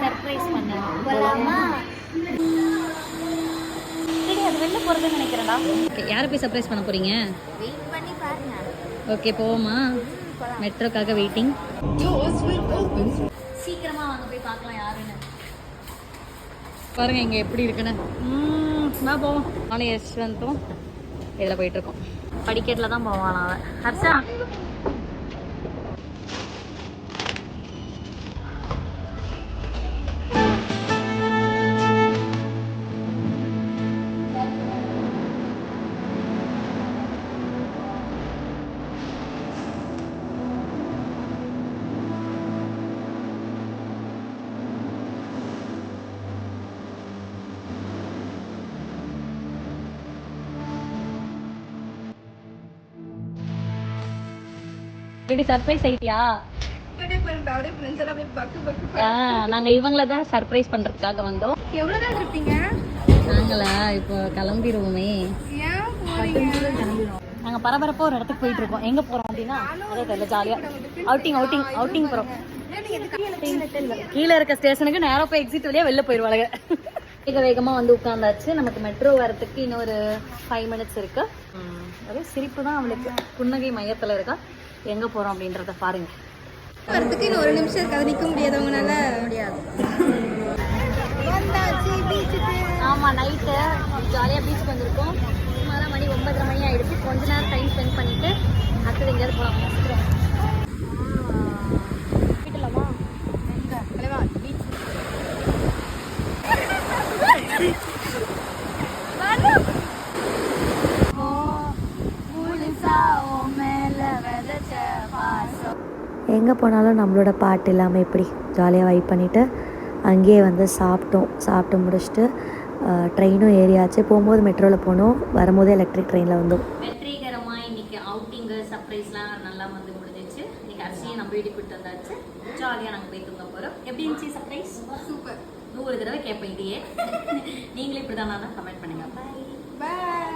Surprise பண்ணலாம். போலாமா? சரி, அது வெளில போறதுன்னு நினைக்கிறேன்டா. யாரை போய் சர்ப்ரைஸ் பண்ண போறீங்க? வெயிட் பண்ணி பாருங்க. ஓகே, போவோமா? மெட்ரோக்காக வெயிட்டிங். சீக்கிரமா வாங்க போய் பார்க்கலாம் யாருன்னு. பாருங்க இங்க எப்படி இருக்குன்னு. நான் போவோம். நானும் யஷ்வந்தும் இதில் போயிட்டு இருக்கோம். படிக்கட்டில் தான் போவான் அவன். ஹர்ஷா சர்ப்ரைஸ் ஆயிட்டியா? நாங்க இவங்கள தான் சர்ப்ரைஸ் பண்றதுக்காக வந்தோம். எவ்வளவுதான் இருப்பீங்க? நாங்களா இப்போ கிளம்பிடுவோமே. நாங்க பரபரப்பா ஒரு இடத்துக்கு போயிட்டு இருக்கோம். எங்க போறோம் அப்படின்னா தெரியல, ஜாலியா அவுட்டிங் போறோம். கீழே இருக்க ஸ்டேஷனுக்கு நேரம் போய் எக்ஸிட் வழியா வெளில போயிருவாங்க. வேகமா வந்து உட்கார்ந்தாச்சு. நமக்கு மெட்ரோ வரத்துக்கு இன்னொரு 5 minutes இருக்கு. அதே சிரிப்பு தான் அவளுக்கு. புன்னகை மையத்துல இருக்கா. எங்க போறோம் அப்படின்றத பாருங்க. வரதுக்கு இன்னும் 1 நிமிஷம் இருக்காது. நிக்க முடியாது, அவங்களால முடியாது. ஆமா, நைட்டு ஜாலியா பீச் வந்திருக்கோம். சுமாரா மணி 9:30 மணி ஆயிடுச்சு. கொஞ்ச நேரம் டைம் ஸ்பெண்ட் பண்ணிட்டு அடுத்தது எங்கேயாவது போகலாம். வீட்டுலாமா? பீச். எங்கே போனாலும் நம்மளோட பாட்டு இல்லாமல் இப்படி ஜாலியாக வைப் பண்ணிவிட்டு அங்கேயே வந்து சாப்பிட்டு முடிச்சுட்டு ட்ரெயினும் ஏறியாச்சு. போகும்போது மெட்ரோவில் போனோம், வரும்போது எலக்ட்ரிக் ட்ரெயினில் வந்தோம். வெற்றிகரமாக இன்னைக்கு அவுட்டிங்கு சர்ப்ரைஸ்லாம் நல்லா வந்து முடிஞ்சிச்சு. இன்னைக்கு அரிசியை நம்ம வீட்டுக்கு கூட்டு வந்தாச்சு. ஜாலியாக நாங்கள் போய் தூங்க போகிறோம். எப்படி இருந்துச்சு சர்ப்ரைஸ்? சூப்பர். 100 தடவை கேட்பேன் இதையே. நீங்களே இப்படி தான் கமெண்ட் பண்ணுங்கள். பாய்.